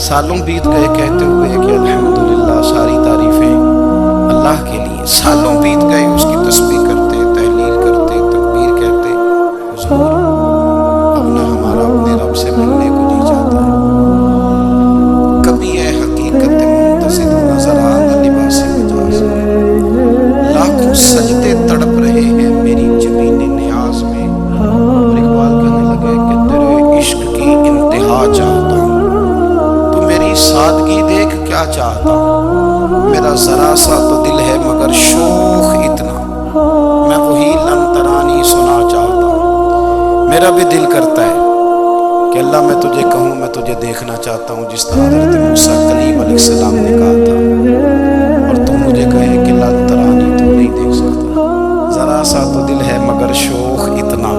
سالوں بیت گئے کہتے ہوئے کہ الحمدللہ ساری تعریفیں اللہ کے لیے. سالوں بیت گئے اس کی تسبیح کرتے، تحلیل کرتے، تکبیر کہتے. حضور اب نہ ہمارا اپنے رب سے ملنے کو جی چاہتا ہے. کبھی اے حقیقت منتظر نظر آنا لباس مجاز میں، لاکھوں سجدے تڑپ رہے ہیں میری جبین نیاز میں. اور اقبال کہنے لگے کہ تیرے عشق کی انتہا چاہتا ہوں، تو میری سادگی دیکھ کیا چاہتا ہوں. میرا ذرا سا تو دل ہے مگر شوخ اتنا، میں وہی لن ترانی سنا چاہتا ہوں. میرا بھی دل کرتا ہے کہ اللہ میں تجھے کہوں، میں تجھے دیکھنا چاہتا ہوں جس طرح حضرت موسیٰ کلیم علیہ السلام نے کہا تھا. اور تم مجھے کہے کہ لن ترانی تو نہیں دیکھ سکتا. ذرا سا تو دل ہے مگر شوخ اتنا،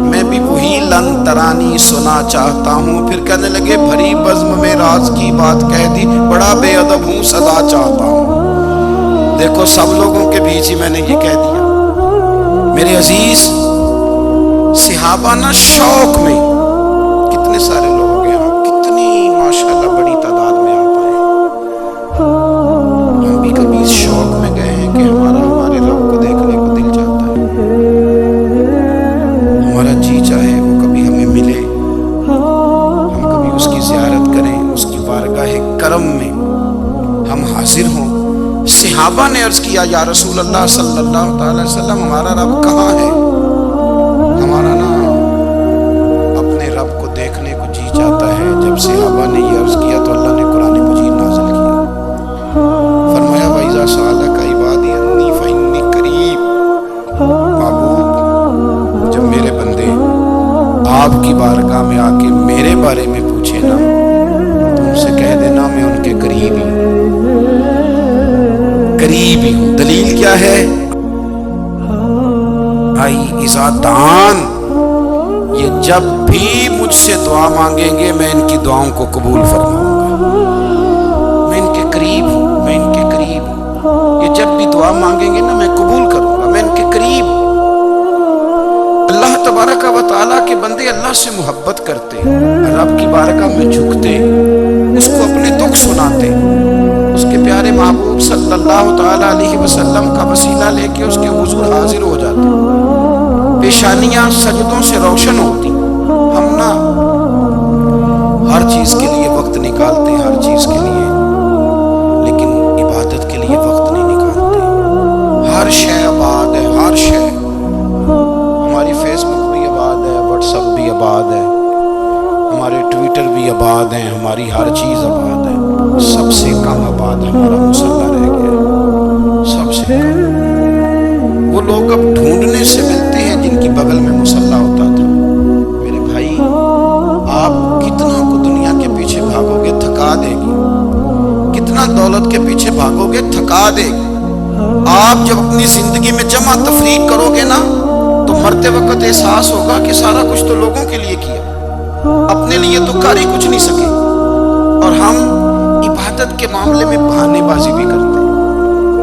میں بھی وہی لن ترانی سنا چاہتا ہوں. پھر کہنے لگے بھری بزم میں راز کی بات کہہ دی، بڑا بے ادب ہوں سزا چاہتا ہوں. دیکھو سب لوگوں کے بیچ ہی میں نے یہ کہہ دیا. میرے عزیز صحابہ نا شوق میں کتنے سارے لوگ ہیں، کتنی ماشاءاللہ بڑی تعداد میں آپ آئے. ہم بھی کبھی اس شوق میں گئے ہیں کہ ہمارے رب کو دیکھنے کو دل چاہتا ہے. ہمارا جی چاہے وہ کبھی ہمیں ملے، ہم کبھی اس کی زیارت کریں، اس کی بارگاہ کرم میں ہم حاضر ہوں. صحابہ نے عرض کیا یا رسول اللہ صلی اللہ علیہ وسلم ہمارا رب کہاں ہے؟ ہمارا نا اپنے رب کو دیکھنے کو جی چاہتا ہے. جب صحابہ نے یہ عرض کیا تو اللہ نے قرآن مجید نازل کیا. فرمایا وَإِذَا سَأَلَكَ عِبَادِي عَنِّي فَإِنِّي قَرِيبٌ. محبوب جب میرے بندے آپ کی بارگاہ میں آ کے میرے بارے میں پوچھے نا تو ان سے کہہ دینا میں ان کے قریب ہی ہوں، قریب ہی ہوں. دلیل کیا ہے؟ بھائی اذا دعان، یہ جب بھی مجھ سے دعا مانگیں گے میں ان کی دعاؤں کو قبول فرماؤں گا. میں ان کے قریب ہوں، میں ان کے قریب ہوں. یہ جب بھی دعا مانگیں گے نا میں قبول کروں گا، میں ان کے قریب ہوں. اللہ تبارک و تعالیٰ کے بندے اللہ سے محبت کرتے، رب کی بارگاہ میں جھکتے، اس کو اپنے دکھ سناتے، اس کے پیارے محبوب صلی اللہ تعالیٰ علیہ وسلم کا وسیلہ لے کے اس کے حضور حاضر ہو جاتے. پیشانیاں سجدوں سے روشن ہوتی. ہم نا ہر چیز کے لیے وقت نکالتے، ہر چیز کے لیے، لیکن عبادت کے لیے وقت نہیں نکالتے. ہر شے آباد ہے، ہر شے. ہماری فیس بک بھی آباد ہے، واٹس ایپ بھی آباد ہے، ہمارے ٹویٹر بھی آباد ہیں، ہماری ہر چیز آباد ہے. سب سے کم آباد ہمارا مصلی رہ گیا. سب سے کم. وہ لوگ اب ڈھونڈنے سے ملتے ہیں جن کی بغل میں مصلی ہوتا تھا. میرے بھائی آپ کتنا کو دنیا کے پیچھے بھاگو گے تھکا دے گی، کتنا دولت کے پیچھے بھاگو گے تھکا دے گی. آپ جب اپنی زندگی میں جمع تفریق کرو گے نا تو مرتے وقت احساس ہوگا کہ سارا کچھ تو لوگوں کے لیے کیا، اپنے لیے تو کر ہی کچھ نہیں سکے. اور ہم عبادت کے معاملے میں بہانے بازی بھی کرتے ہیں.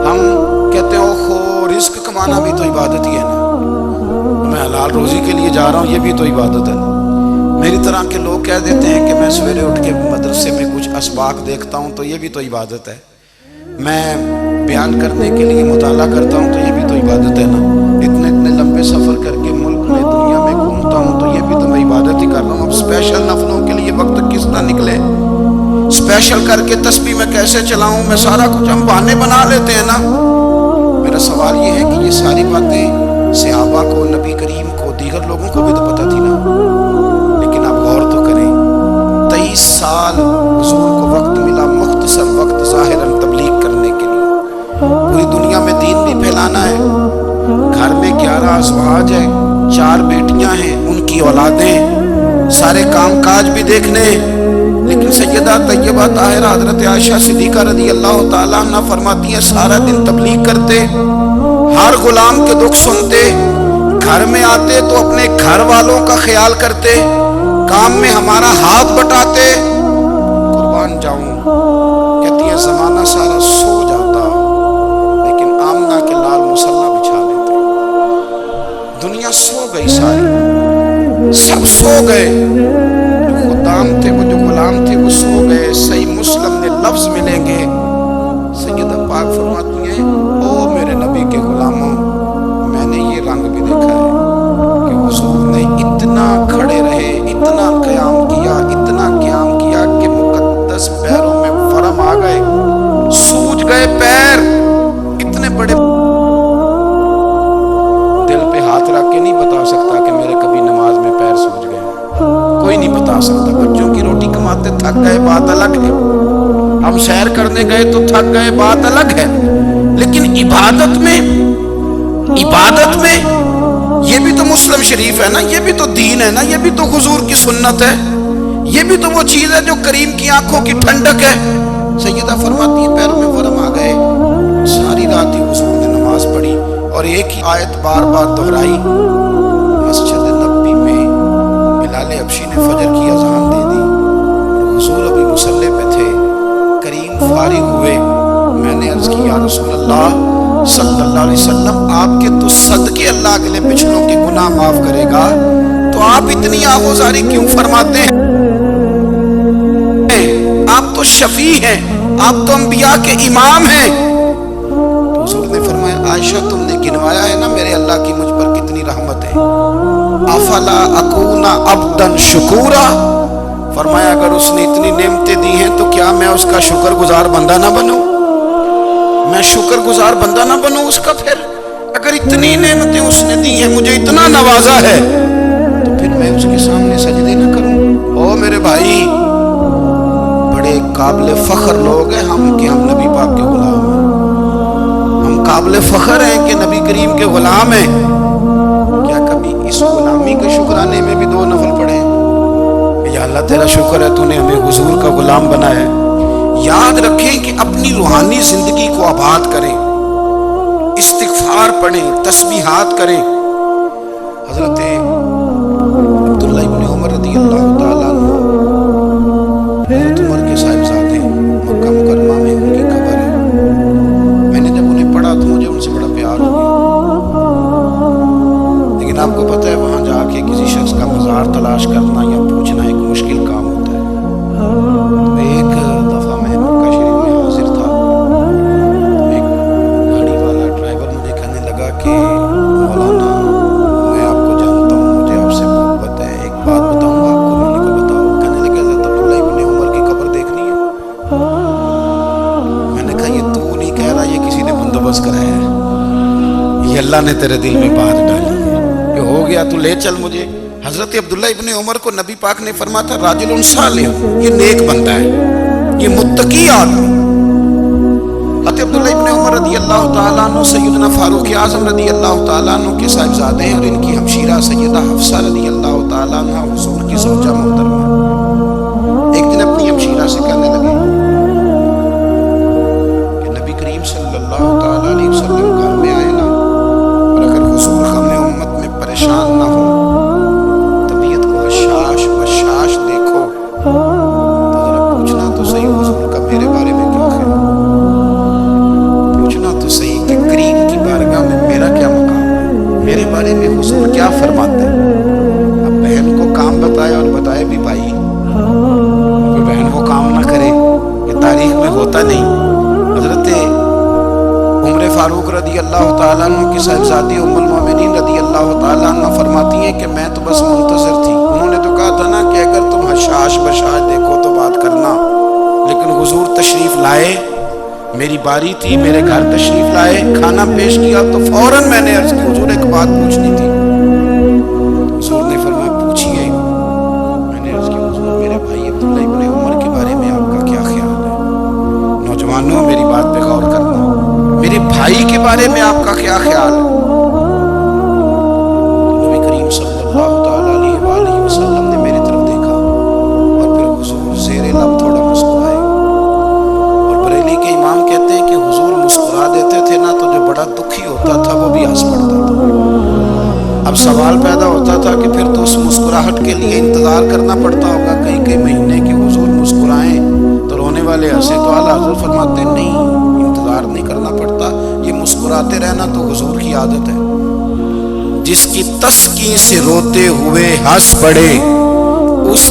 ہم کہتے ہیں اوہو رزق کمانا بھی تو عبادت ہی ہے نا، میں حلال روزی کے لیے جا رہا ہوں یہ بھی تو عبادت ہے نا. میری طرح کے لوگ کہہ دیتے ہیں کہ میں سویرے اٹھ کے مدرسے میں کچھ اسباق دیکھتا ہوں تو یہ بھی تو عبادت ہے. میں بیان کرنے کے لیے مطالعہ کرتا ہوں تو یہ بھی تو عبادت ہے نا. اتنے لمبے سفر کر کے ملک میں دنیا میں گھومتا ہوں تو یہ بھی تو میں عبادت ہی کر رہا ہوں. اب اسپیشل نفلوں کے لیے وقت کس طرح نکلے، اسپیشل کر کے تسبیح میں کیسے چلاؤں، میں سارا کچھ ہم بہانے بنا لیتے ہیں نا. میرا سوال یہ ہے کہ یہ ساری باتیں صحابہ کو، نبی کریم کو، دیگر لوگوں کو بھی تو پتہ تھی نا. لیکن آپ غور تو کریں 23 سال حضور کو وقت ملا، مختصر وقت ظاہراً تبلیغ کرنے کے لیے. پوری دنیا میں دین بھی پھیلانا ہے. گھر میں 11 ازواج ہیں، 4 بیٹیاں ہیں، ان کی اولادیں، سارے کام کاج بھی دیکھنے. لیکن سیدہ طیبہ طاہرہ حضرت عائشہ صدیقہ رضی اللہ تعالیٰ عنہ فرماتی ہیں سارا دن تبلیغ کرتے، ہر غلام کے دکھ سنتے، گھر میں آتے تو اپنے گھر والوں کا خیال کرتے، کام میں ہمارا ہاتھ بٹاتے. قربان جاؤں کہتی ہے زمانہ سارا سو جاتا لیکن آمنہ کے لال مصلی بچھا لیتے. دنیا سو گئی، ساری سب سو گئے. جو خدام تھے، وہ جو غلام تھے وہ سو گئے، صحیح مسلم میں لفظ ملیں گے، سیدہ پاک فرماتی ہیں او میرے نبی کے غلاموں، میں نے یہ رنگ بھی دیکھا ہے کہ حضور نے اتنا کھڑے رہے، اتنا قیام کیا کہ مقدس پیروں میں ورم آ گئے، سوج گئے پیر، اتنے بڑے۔ دل پہ ہاتھ رکھ کے نہیں بتا سکتا کہ میرے کبھی نماز میں پیر سوج گئے، کوئی نہیں بتا سکتا۔ بچوں کی روٹی کماتے تھک گئے بات الگ ہے، ہم سیر کرنے گئے تو تھک گئے بات الگ ہے، لیکن عبادت میں یہ بھی تو مسلم شریف ہے نا، یہ بھی تو دین ہے نا، یہ بھی تو حضور کی سنت ہے، یہ بھی تو وہ چیز ہے جو کریم کی آنکھوں کی ٹھنڈک ہے۔ سیدہ فرماتی ہیں پیروں میں ورم آ گئے، ساری رات ہی حضور نے نماز پڑھی اور ایک ہی آیت بار بار دہرائی۔ مسجد نبوی میں بلال حبشی نے فجر کی اذان دے دی، حضور ابھی مصلی پہ تھے، کریم فارغ ہوئے، میں نے عرض کی یا رسول اللہ صلی اللہ علیہ وسلم، آپ کے تو صدقے اللہ اگلے پچھلوں کے گناہ معاف کرے گا، تو آپ اتنی آغوزاری کیوں فرماتے ہیں؟ آپ تو شفیع ہیں، آپ تو انبیاء کے امام ہیں۔ تو حضور نے فرمایا عائشہ تم نے گنوایا ہے نا میرے اللہ کی مجھ پر کتنی رحمت ہے، افلا اکون عبدا شکورا، فرمایا اگر اس نے اتنی نعمتیں دی ہیں تو کیا میں اس کا شکر گزار بندہ نہ بنوں، میں شکر گزار بندہ نہ بنوں اس کا؟ پھر اگر اتنی نعمتیں اس نے دی ہیں، مجھے اتنا نوازا ہے، تو پھر میں اس کے سامنے سجدے نہ کروں؟ او میرے بھائی، بڑے قابل فخر لوگ ہیں ہم کہ ہم نبی پاک کے غلام ہیں، ہم قابل فخر ہیں کہ نبی کریم کے غلام ہیں۔ کیا کبھی اس غلامی کے شکرانے میں بھی دو نفل پڑھے؟ یا اللہ تیرا شکر ہے تو نے ہمیں حضور کا غلام بنایا ہے۔ یاد رکھیں کہ اپنی روحانی زندگی کو آباد کریں، استغفار پڑھیں، تسبیحات کریں۔ حضرت عبداللہ ابن عمر رضی اللہ تعالیٰ عنہ، حضرت عمر کے صاحبزادے، مکہ مکرمہ میں ان کی قبر ہے۔ میں نے جب انہیں پڑھا تو مجھے ان سے بڑا پیار ہو گیا، لیکن آپ کو پتہ ہے وہاں جا کے کسی شخص کا مزار تلاش کرنا یا پوچھنا ایک مشکل کام ہوتا ہے۔ تو ایک دفعہ میں مکہ شریف میں حاضر تھا، ایک گاڑی والا ڈرائیور مجھے کہنے لگا کہ مولانا میں آپ کو جانتا ہوں، مجھے آپ سے محبت ہے، ایک بات بتاؤں آپ کو؟ میں نے کہا بتاؤ۔ کہنے لگا حضرت عبداللہ ابن عمر کی قبر دیکھنی ہے۔ میں نے کہا یہ تو نہیں کہہ رہا، یہ کسی نے بندوبست کرایا ہے، یہ اللہ نے تیرے دل میں بات ڈالی ہے، یہ ہو گیا تو لے چل مجھے۔ حضرت عبداللہ ابن عمر کو نبی پاک نے فرمایا تھا راجل صالح، یہ نیک بندہ ہے، یہ متقی آدمی۔ حضرت عبداللہ ابن عمر رضی اللہ تعالیٰ عنہ سیدنا فاروق اعظم رضی اللہ تعالیٰ عنہ کے صاحبزادے ہیں، اور ان کی ہمشیرہ سیدہ حفصہ رضی اللہ تعالیٰ عنہ حضور کی زوجہ محترمہ۔ ایک دن اپنی ہمشیرہ سے کہنے لگے کہ نبی کریم صلی اللہ تعالیٰ علیہ وسلم گھر میں آئے نا، اور اگر حضور غم امت میں پریشان نہ ہو، طبیعت کو حشاش بشاش دیکھو، تو ذرا پوچھنا تو صحیح حضور کا میرے بارے میں کیا خیال، پوچھنا تو صحیح کہ کریم کی بارگاہ میں میرا کیا مقام ہے، میرے بارے میں حضور کیا فرماتے ہیں۔ اب بہن کو کام بتائے اور بتائے بھی بھائی، کوئی بہن وہ کام نہ کرے، یہ تاریخ میں ہوتا نہیں۔ حضرت عمر فاروق رضی اللہ تعالیٰ عنہ کی صاحبزادی ام المومنین رضی اللہ تعالیٰ عنہ فرماتی ہیں کہ میں تو بس منتظر تھی، انہوں نے تو کہا تھا نا کہ اگر تم حشاش بشاش دیکھو تو بات کرنا، لیکن حضور تشریف لائے، میری باری تھی، میرے گھر تشریف لائے، کھانا پیش کیا تو فوراً میں نے عرض کی حضور ایک بات پوچھنی تھی۔ حضور نے فرمایا پوچھئے۔ میں نے عرض کی حضور میرے بھائی عبداللہ ابن عمر کے بارے میں آپ کا کیا خیال ہے؟ نوجوانوں میری بات پہ غور کرنا، میرے بھائی کے بارے میں آپ کا کیا خیال ہے؟ نبی کریم صلی اللہ تعالیٰ علیہ وآلہ وسلم نے میری طرف دیکھا اور پھر حضور زیر لب تھوڑا مسکرائے، اور بریلی کے امام کہتے ہیں کہ حضور مسکرا دیتے تھے نا تو جو بڑا دکھی ہوتا تھا وہ بھی ہنس پڑتا تھا۔ اب سوال پیدا ہوتا تھا کہ پھر تو اس مسکراہٹ کے لیے انتظار کرنا پڑتا ہوگا کئی کئی مہینے کہ حضور مسکرائیں تو رونے والے ہنسے، تو اعلیٰ حضور فرماتے ہیں نہیں، انتظار نہیں کرنا پڑتا، یہ مسکراتے رہنا تو حضور کی عادت ہے۔ جس کی تسکین سے روتے ہوئے ہنس پڑے، اس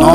9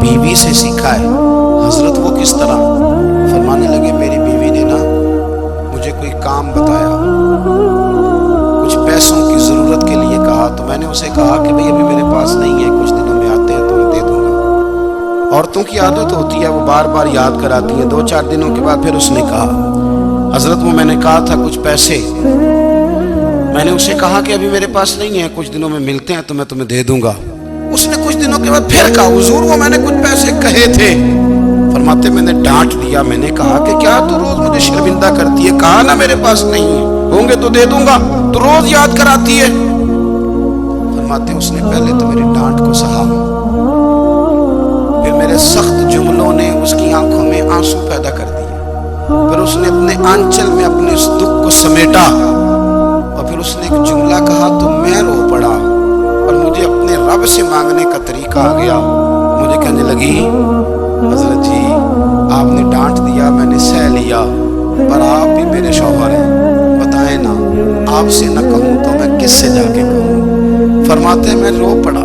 بیوی سے سیکھا ہے۔ حضرت وہ کس طرح؟ فرمانے لگے میری بیوی نے نا مجھے کوئی کام بتایا، کچھ پیسوں کی ضرورت کے لیے کہا، تو میں نے اسے کہا کہ بھئی ابھی میرے پاس نہیں ہے، کچھ دنوں میں آتے ہیں تو میں دے دوں گا۔ عورتوں کی عادت ہوتی ہے وہ بار بار یاد کراتی ہیں، 2-4 دنوں کے بعد پھر اس نے کہا حضرت وہ میں نے کہا تھا کچھ پیسے، میں نے اسے کہا کہ ابھی میرے پاس نہیں ہے، کچھ دنوں میں ملتے ہیں تو میں تمہیں دے دوں گا۔ اس نے کچھ دنوں کے بعد پھر کہا حضور وہ میں نے کچھ پیسے کہے تھے۔ فرماتے میں نے ڈانٹ دیا، میں نے کہا کہ کیا تو روز مجھے شرمندہ کرتی ہے، کہا نا میرے پاس نہیں ہے، ہوں گے تو دے دوں گا، تو روز یاد کراتی ہے۔ فرماتے اس نے پہلے تو میری ڈانٹ کو سہا، پھر میرے سخت جملوں نے اس کی آنکھوں میں آنسو پیدا کر دیے، پھر اس نے اپنے آنچل میں اپنے اس دکھ کو سمیٹا، اور پھر اس نے ایک جملہ کہا تو میں رو پڑا، اور مجھے اپنے رب سے مانگنے کا طریقہ آ گیا۔ مجھے کہنے لگی حضرت جی آپ نے ڈانٹ دیا، میں نے سہ لیا، پر آپ بھی میرے شوہر ہیں، بتائیں نا آپ سے نہ کہوں تو میں کس سے جا کے کہوں؟ فرماتے ہیں میں رو پڑا،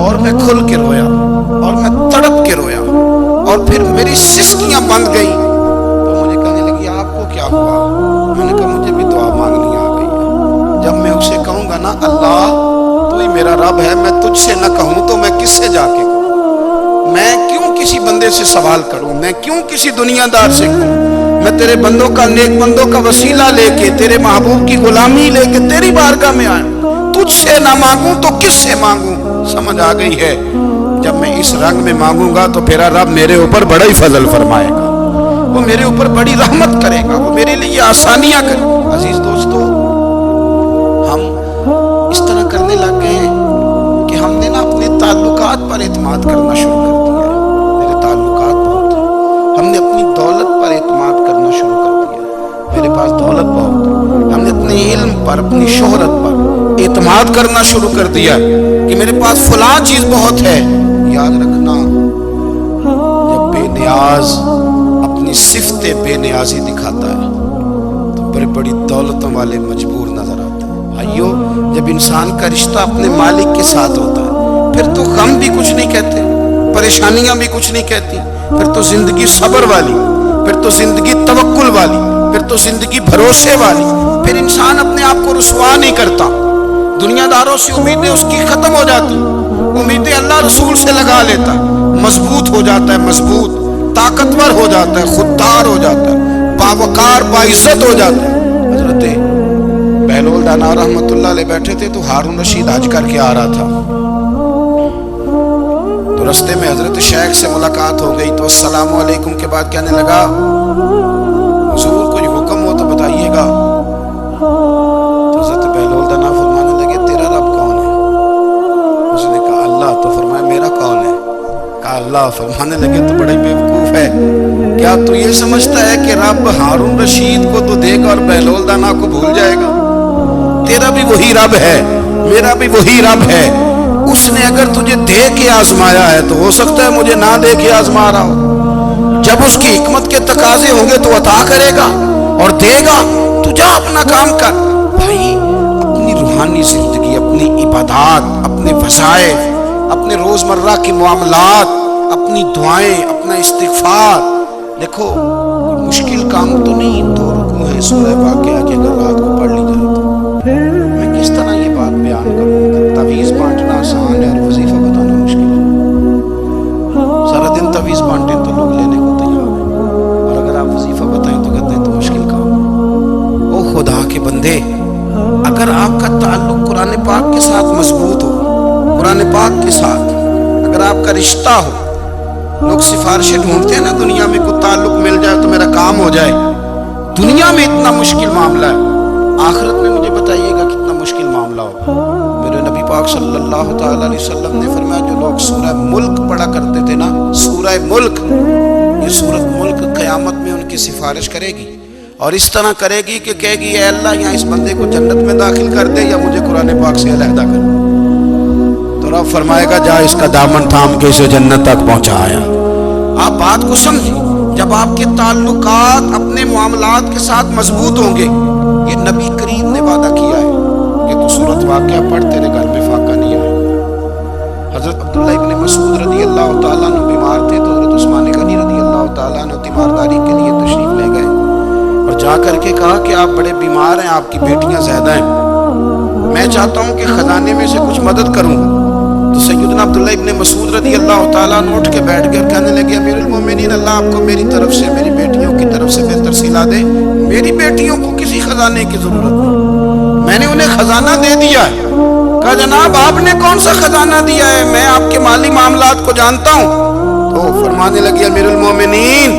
اور میں کھل کے رویا، اور میں تڑپ کے رویا، اور پھر میری سسکیاں بند گئیں۔ تو مجھے کہنے لگی آپ کو کیا ہوا؟ میں نے کہا مجھے بھی دعا مانگنی آ گئی ہے، جب میں اسے کہوں گا نا اللہ تو ہی میرا رب ہے، میں تجھ سے نہ کہوں تو میں کس سے جا کے کہوں؟ میں کیوں کسی بندے سے سوال کروں؟ میں کیوں کسی دنیا دار سے کہوں؟ میں تیرے بندوں کا، نیک بندوں کا وسیلہ لے کے، تیرے محبوب کی غلامی لے کے تیری بارگاہ میں آیا، تجھ سے نہ مانگوں تو کس سے مانگوں؟ سمجھ آ گئی ہے جب میں اس رنگ میں مانگوں گا تو پھر رب میرے اوپر بڑا ہی فضل فرمائے گا، وہ میرے اوپر بڑی رحمت کرے گا، وہ میرے لیے آسانیاں کرے گا۔ عزیز دوستو ہم اس طرح کرنے لگ گئے ہیں کہ ہم نے نا اپنے تعلقات پر اعتماد کرنا شروع کر دیا ہے۔ میرے تعلقات بہت ہیں، ہم نے اپنی دولت پر اعتماد کرنا شروع کر دیا ہے، میرے پاس دولت بہت ہے، ہم نے اپنے علم پر، اپنی شہرت پر اعتماد کرنا شروع کر دیا کہ میرے پاس فلاں چیز بہت ہے۔ یاد رکھنا جب بے نیاز اپنی صفت بے نیازی دکھاتا ہے تو بڑی بڑی دولتوں والے مجبور نظر آتے ہیں۔ بھائیو جب انسان کا رشتہ اپنے مالک کے ساتھ ہوتا ہے پھر تو غم بھی کچھ نہیں کہتے، پریشانیاں بھی کچھ نہیں کہتی، پھر تو زندگی صبر والی، پھر تو زندگی توکل والی، پھر تو زندگی بھروسے والی، پھر انسان اپنے آپ کو رسوا نہیں کرتا، دنیا داروں سے امیدیں اس کی ختم ہو جاتی، امیدیں اللہ رسول سے لگا لیتا، مضبوط ہو جاتا ہے، مضبوط، طاقتور ہو جاتا ہے، خوددار ہو جاتا ہے، باوقار باعزت ہو جاتا ہے۔ حضرت بہلول دانا رحمت اللہ علیہ بیٹھے تھے تو ہارون رشید حج کر کے آ رہا تھا، تو رستے میں حضرت شیخ سے ملاقات ہو گئی تو السلام علیکم کے بعد کہنے لگا حضور کوئی حکم ہو تو بتائیے گا۔ تو حضرت بہلول دانا فرمانے لگے تیرا رب کون ہے؟ اس نے کہا اللہ۔ تو فرمایا میرا کون ہے؟ کہا اللہ۔ فرمانے لگے تو بڑی بیوقوف ہے، کیا تو یہ سمجھتا ہے کہ رب ہارون رشید کو تو دے گا اور بہلول دانا کو بھول جائے گا؟ تیرا بھی وہی رب ہے، میرا بھی وہی رب ہے، اس نے اگر تجھے دے کے آزمایا ہے تو ہو سکتا ہے مجھے نہ دے کے آزما رہا ہو، جب اس کی حکمت کے تقاضے ہوں گے تو عطا کرے گا اور دے گا، تو جا اپنا کام کر۔ بھائی اپنی روحانی زندگی، اپنی عبادات، اپنے وظائف، اپنے روزمرہ کے معاملات، اپنی دعائیں، اپنا استغفار، دیکھو مشکل کام تو نہیں، 2 رکوع ہیں سورہ واقعہ کی اگر رات کو پڑھ لی جائے تو میں کس طرح یہ بات بیان کروں کہ تعویذ بانٹنا آسان ہے اور وظیفہ بتانا مشکل ہے۔ سارا دن تعویذ بانٹیں تو لوگ لینے کو تیار ہیں، اور اگر آپ وظیفہ بتائیں تو کہتے ہیں تو مشکل کام ہے۔ او خدا کے بندے، اگر آپ کا تعلق قرآن پاک کے ساتھ مضبوط ہو، قرآن پاک کے ساتھ اگر آپ کا رشتہ ہو، لوگ سفارشیں ڈھونڈتے ہیں نا دنیا میں کوئی تعلق مل جائے تو میرا کام ہو جائے، دنیا میں اتنا مشکل معاملہ ہے، آخرت میں مجھے بتائیے گا کتنا مشکل معاملہ ہوگا۔ میرے نبی پاک صلی اللہ تعالی علیہ وسلم نے فرمایا جو لوگ سورہ ملک پڑھا کرتے تھے نا، سورہ ملک، یہ سورہ ملک قیامت میں ان کی سفارش کرے گی، اور اس طرح کرے گی کہ کہے گی اے اللہ یہاں اس بندے کو جنت میں داخل کر دے یا مجھے قرآن پاک سے علیحدہ کر۔ تو رب فرمائے گا جا اس کا دامن تھام کے اسے جنت تک پہنچایا۔ آپ بات کو سمجھیں، جب آپ کے تعلقات اپنے معاملات کے ساتھ مضبوط ہوں گے، یہ نبی کریم نے وعدہ کیا ہے کہ تو سورۃ واقعہ پڑھ تیرے گھر میں فاقہ نہیں آئے، حضرت عبداللہ ابن مسعود رضی اللہ تعالیٰ عنہ بیمار تھے تو حضرت عثمان غنی رضی اللہ تعالیٰ عنہ تیمارداری کے لیے تشریف لے گئے اور جا کر کے کہا کہ آپ بڑے بیمار ہیں، آپ کی بیٹیاں زیادہ ہیں، میں چاہتا ہوں کہ خزانے میں سے کچھ مدد کروں۔ تو سیدنا عبداللہ ابن مسعود رضی اللہ تعالیٰ عنہ اٹھ کے بیٹھ گئے اور کہنے لگے امیر المومنین، اللہ آپ کو میری طرف سے، میری بیٹیوں کی طرف سے بہتر صلہ دے، میری بیٹیوں کو کسی خزانے کی ضرورت نہیں، میں نے انہیں خزانہ دے دیا ہے۔ کہا جناب آپ نے کون سا خزانہ دیا ہے، میں آپ کے مالی معاملات کو جانتا ہوں۔ تو فرمانے لگے امیر المومنین،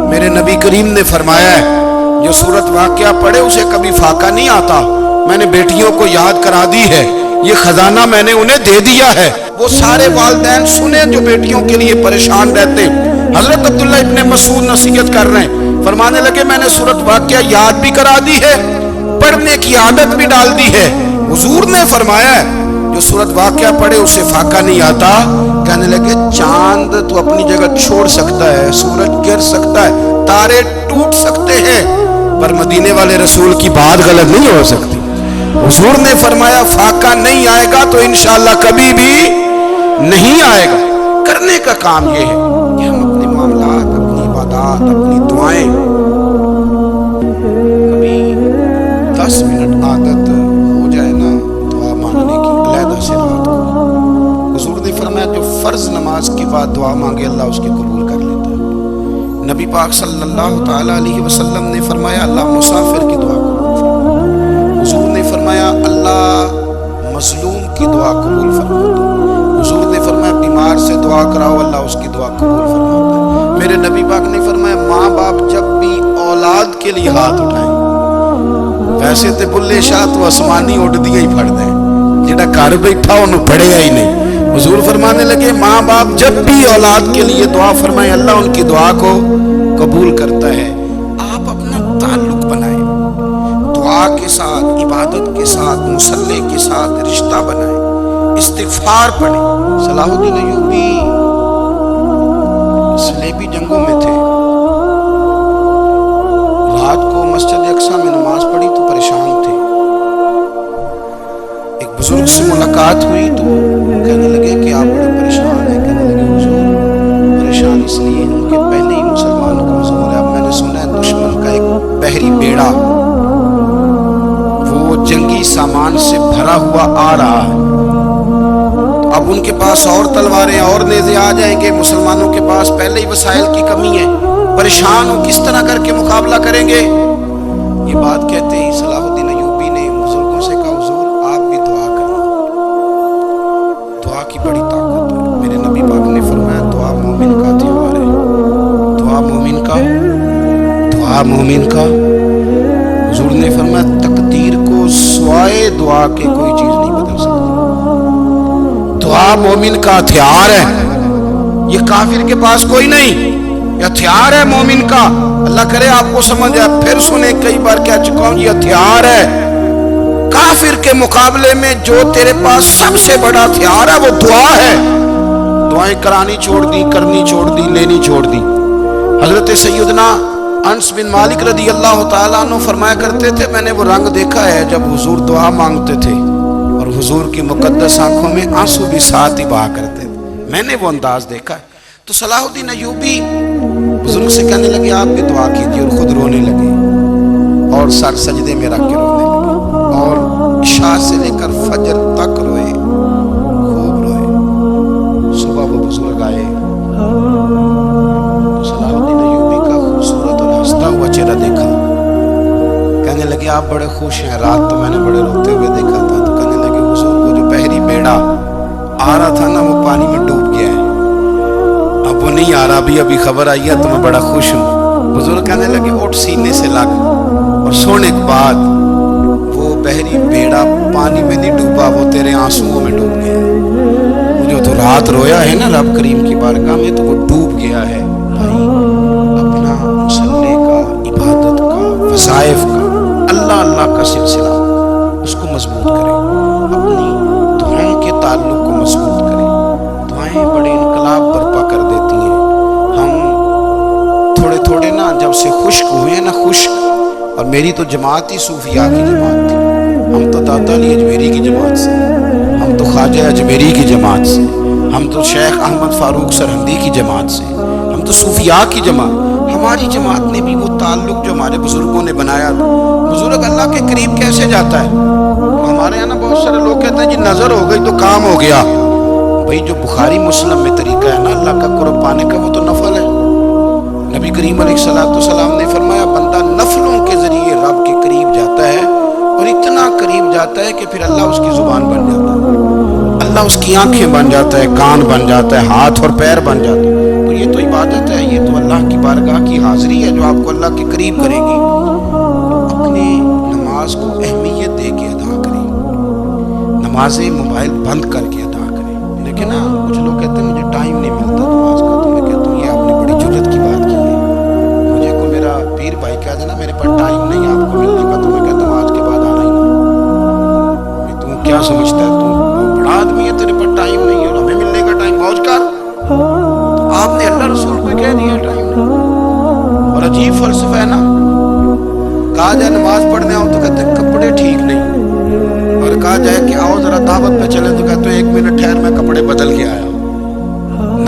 میرے نبی کریم نے فرمایا ہے جو سورت واقعہ پڑھے اسے کبھی فاقہ نہیں آتا، میں نے بیٹیوں کو یاد کرا دی ہے، یہ خزانہ میں نے انہیں دے دیا ہے۔ وہ سارے والدین سنیں جو بیٹیوں کے لیے پریشان رہتے، حضرت عبداللہ ابن مسعود نصیحت کر رہے ہیں، فرمانے لگے میں نے سورت واقعہ یاد بھی کرا دی ہے، پڑھنے کی عادت بھی ڈال دی ہے۔ حضور نے فرمایا ہے جو سورت واقعہ پڑھے اسے فاقہ نہیں آتا۔ کہنے لگے چاند تو اپنی جگہ چھوڑ سکتا ہے، سورج گر سکتا ہے، تارے ٹوٹ سکتے ہیں، پر مدینے والے رسول کی بات غلط نہیں ہو سکتی۔ حضور نے فرمایا فاقہ نہیں آئے گا تو انشاءاللہ کبھی بھی نہیں آئے گا۔ کرنے کا کام یہ ہے کہ ہم اپنے معاملات، اپنی عبادات، اپنی دعائیں کبھی 10 منٹ عادت ہو جائے نا دعا مانگنے کی، علیحدہ سے رات کو حضور نے فرمایا جو فرض نماز کے بعد دعا مانگے اللہ اس کے قبول کر لیتا ہے۔ نبی پاک صلی اللہ تعالیٰ علیہ وسلم نے فرمایا اللہ مسافر کی دعا قبول فرماتا، حضور نے فرمایا اللہ مظلوم کی دعا قبول فرماتا، حضور نے فرمایا بیمار سے دعا کراؤ اللہ اس کی دعا قبول فرماتا ہے۔ میرے نبی پاک نے فرمایا ماں باپ جب بھی اولاد کے لیے ہاتھ اٹھائیں، ویسے تے بلے شاہ تو آسمانی اٹھ دیا ہی پڑھ دیں، جڑا گھر بیٹھا انہوں پڑھے ہی نہیں۔ حضور فرمانے لگے ماں باپ جب بھی اولاد کے لیے دعا فرمائیں اللہ ان کی دعا کو قبول کرتا ہے۔ آپ اپنا تعلق بنائیں، دعا کے ساتھ، عبادت کے ساتھ، مصلی کے ساتھ رشتہ بنائیں، استغفار پڑھیں۔ صلاح الدین ایوبی صلیبی جنگوں میں تھے، رات کو مسجد اقصی میں نماز پڑھی تو پریشان تھے، ایک بزرگ سے ملاقات ہوئی تو کہنے لگے کہ آپ بڑے پریشان ہیں۔ کہنے لگے حضور پریشان اس لیے ہوں کہ پہلے ہی مسلمان کمزور ہے، اب میں نے سنا ہے دشمن کا ایک بحری بیڑا وہ جنگی سامان سے بھرا ہوا آ رہا ہے، اب ان کے پاس اور تلواریں اور نیزے آ جائیں گے، مسلمانوں کے پاس پہلے ہی وسائل کی کمی ہے، پریشان ہو کس طرح کر کے مقابلہ کریں گے۔ یہ بات کہتے ہی صلاح الدین ایوبی نے بزرگوں سے کہا حضور آپ بھی دعا کرنا، دعا کی بڑی طاقت ہے۔ میرے نبی پاک نے فرمایا دعا مومن کا ہتھیار ہے، دعا مومن کا، دعا مومن کا۔ حضور نے فرمایا تقدیر کو سوائے دعا کے کوئی چیز نہیں بدل سکتی، دعا مومن کا ہتھیار ہے، یہ کافر کے پاس کوئی نہیں، یہ ہتھیار ہے مومن کا۔ اللہ کرے آپ کو سمجھ آئے، پھر سنیں کئی بار کہہ چکا ہوں یہ ہتھیار ہے، کافر کے مقابلے میں جو تیرے پاس سب سے بڑا ہتھیار ہے وہ دعا ہے۔ دعائیں کرانی چھوڑ دی، کرنی چھوڑ دی، لینی چھوڑ دی۔ حضرت سیدنا انس بن مالک رضی اللہ تعالیٰ عنہ فرمایا کرتے تھے میں نے وہ رنگ دیکھا ہے جب حضور دعا مانگتے تھے اور حضور کی مقدس آنکھوں میں آنسو بھی ساتھ ہی بہا کرتے تھے، میں نے وہ انداز دیکھا ہے۔ تو صلاح الدین ایوبی بزرگ سے کہنے لگے آپ بھی دعا کیجیے، اور خود رونے لگے اور سر سجدے میں رکھ کے رونے لگے اور عشاء سے لے کر فجر تک روئے، خوب روئے۔ صبح وہ بزرگ آئے، صلاح الدین ایوبی کا خوبصورت اور ہنستا ہوا چہرہ دیکھا، کہنے لگے آپ بڑے خوش ہیں، رات تو میں نے بڑے روتے ہوئے دیکھا تھا۔ تو کہنے لگے حضور وہ جو بحری بیڑا آ رہا تھا نا وہ پانی میں ڈوب گیا ہے، اب وہ نہیں آ رہا، ابھی خبر آئی ہے تو میں بڑا خوش ہوں۔ بزرگ کہنے لگے اٹھ سینے سے لگ، اور سونے کے بعد وہ بحری بیڑا پانی میں نہیں ڈوبا، وہ تیرے آنسوؤں میں ڈوب گیا ہے۔ جو تو رات رویا ہے نا رب کریم کی بارگاہ میں تو وہ ڈوب گیا ہے۔ بھائی اپنا مصلی کا، عبادت کا، وظائف کا، اللہ کا سلسلہ اس کو مضبوط کریں، اپنی دعاؤں کے تعلق کو مضبوط کریں۔ دعائیں بڑے انقلاب برپا کر دیتی ہیں۔ ہم تھوڑے نا جب سے خشک ہوئے نا، خشک، اور میری تو جماعت ہی صوفیاء کی جماعت تھی، ہم تو داتا علی اجمیری کی جماعت سے، ہم تو خواجہ اجمیری کی جماعت سے، ہم تو شیخ احمد فاروق سرہندی کی جماعت سے، ہم تو صوفیاء کی جماعت، ہماری جماعت نے بھی وہ تعلق جو ہمارے بزرگوں نے بنایا تھا۔ بزرگ اللہ کے قریب کیسے جاتا ہے؟ ہمارے یہاں نا بہت سارے لوگ کہتے ہیں جی نظر ہو گئی تو کام ہو گیا۔ بھئی جو بخاری مسلم میں طریقہ ہے نا اللہ کا قرب پانے کا، وہ تو نفل ہے۔ نبی کریم علیہ السلام نے فرمایا بندہ نفلوں کے ذریعے رب کے قریب جاتا ہے، اور اتنا قریب جاتا ہے کہ پھر اللہ اس کی زبان بن جاتا ہے، اللہ اس کی آنکھیں بن جاتا ہے، کان بن جاتا ہے، ہاتھ اور پیر بن جاتا ہے۔ تو یہ تو عبادت ہے، یہ تو اللہ کی بارگاہ کی حاضری ہے جو آپ کو اللہ کے قریب کرے گی۔ اپنی نماز کو اہمیت دے کے ادا کریں، نمازیں موبائل بند کر کے ادا کریں۔ لیکن نا کچھ لوگ کہتے ہیں مجھے ٹائم نہیں ملتا نماز کا، تو میں کہتا ہوں یہ آپ نے بڑی جرت کی بات کی ہے۔ مجھے کو میرا پیر بھائی کہہ دینا میرے پاس ٹائم نہیں آپ کو ملنے کا، تو میں کہتا ہوں آج کے بعد آنا ہی نہیں۔ تم کیا سمجھتا ہے، تم بڑا آدمی ہے، تیرے پاس ٹائم نہیں ہے اور ہمیں ملنے کا ٹائم موج کر۔ آپ نے اللہ رسول کو کہہ دیا ٹائم نہیں۔ اور عجیب فلسفہ ہے نا، کہا جائے نماز پڑھنے آؤ تو کہتے ہیں کپڑے ٹھیک نہیں، اور کہا جائے کہ آؤ ذرا دعوت پہ چلے تو کہتے ہیں ایک منٹ ٹھہر میں کپڑے بدل کے آیا۔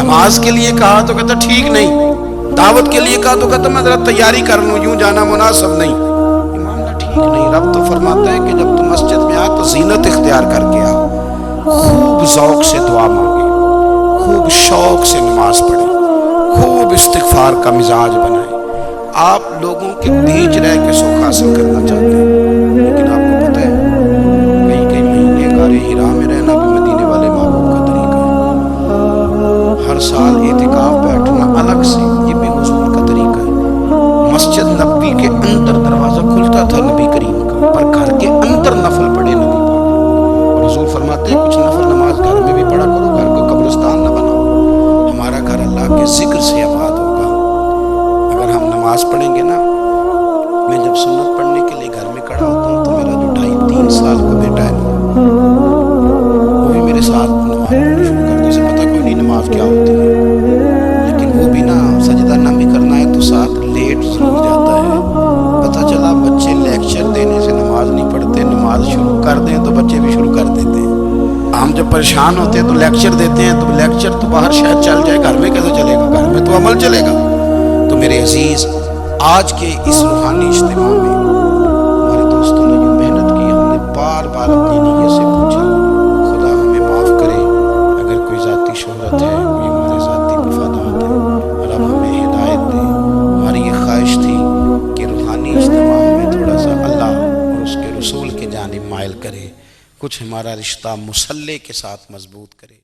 نماز کے لیے کہا تو کہتا ٹھیک نہیں، دعوت کے لیے کہا تو کہتا میں ذرا تیاری کر لوں، یوں جانا مناسب نہیں۔ ایمان کا ٹھیک نہیں۔ رب تو فرماتا ہے کہ جب تم مسجد میں آ تو زینت اختیار کر کے آ، خوب ذوق سے دعا مانگے، خوب شوق سے نماز پڑھے، خوب استغفار کا مزاج بنائے۔ آپ لوگوں کے بیچ رہ کے سکھ حاصل کرنا چاہتے ہیں، لیکن آپ کو پتہ ہے کئی مہینے غار حرا میں رہنا بھی مدینے والے محبوب کا طریقہ ہے۔ ہر سال اعتکاف بیٹھنا الگ سے، یہ بھی حضور کا طریقہ ہے۔ مسجد نبی کے اندر دروازہ کھلتا تھا نبی کریم کا، پر گھر کے اندر نفل پڑھے نبی پاک۔ اور حضور فرماتے ہیں کچھ نفل نماز گھر میں بھی پڑھا کرو، گھر کو قبرستان نہ بناؤ۔ ہمارا گھر اللہ کے ذکر سے آباد ہوگا اگر ہم نماز پڑھیں گے نا۔ میں جب سنت پڑھنے کے لیے گھر میں کھڑا ہوتا ہوں تو میرا جو 2.5-3 سال کا بیٹا ہے نا، وہ بھی میرے ساتھ نماز پڑھنا شروع کر دے، اسے پتہ کوئی نہیں نماز کیا ہوتی ہے، لیکن وہ بھی نا سجدہ نہ بھی کرنا ہے تو ساتھ لیٹ ضرور جاتا ہے۔ پتہ چلا بچے لیکچر دینے سے نماز نہیں پڑھتے، نماز شروع کر دیں تو بچے بھی شروع کر دیتے ہیں۔ ہم جب پریشان ہوتے ہیں تو لیکچر دیتے ہیں، تو لیکچر تو باہر شاید چل جائے، گھر میں کیسے چلے گا؟ گھر میں تو عمل چلے گا۔ تو میرے عزیز، آج کے اس روحانی اجتماع میں ہمارے دوستوں نے جو محنت کی، ہم نے بار بار اپنی نیت سے پوچھا، خدا ہمیں معاف کرے اگر کوئی ذاتی شہرت ہے، کوئی ہمارے ذاتی مفادات ہے، اور اب ہمیں ہدایت دے۔ ہماری یہ خواہش تھی کہ روحانی اجتماع میں تھوڑا سا اللہ اور اس کے رسول کے جانب مائل کرے، کچھ ہمارا رشتہ مصلی کے ساتھ مضبوط کرے۔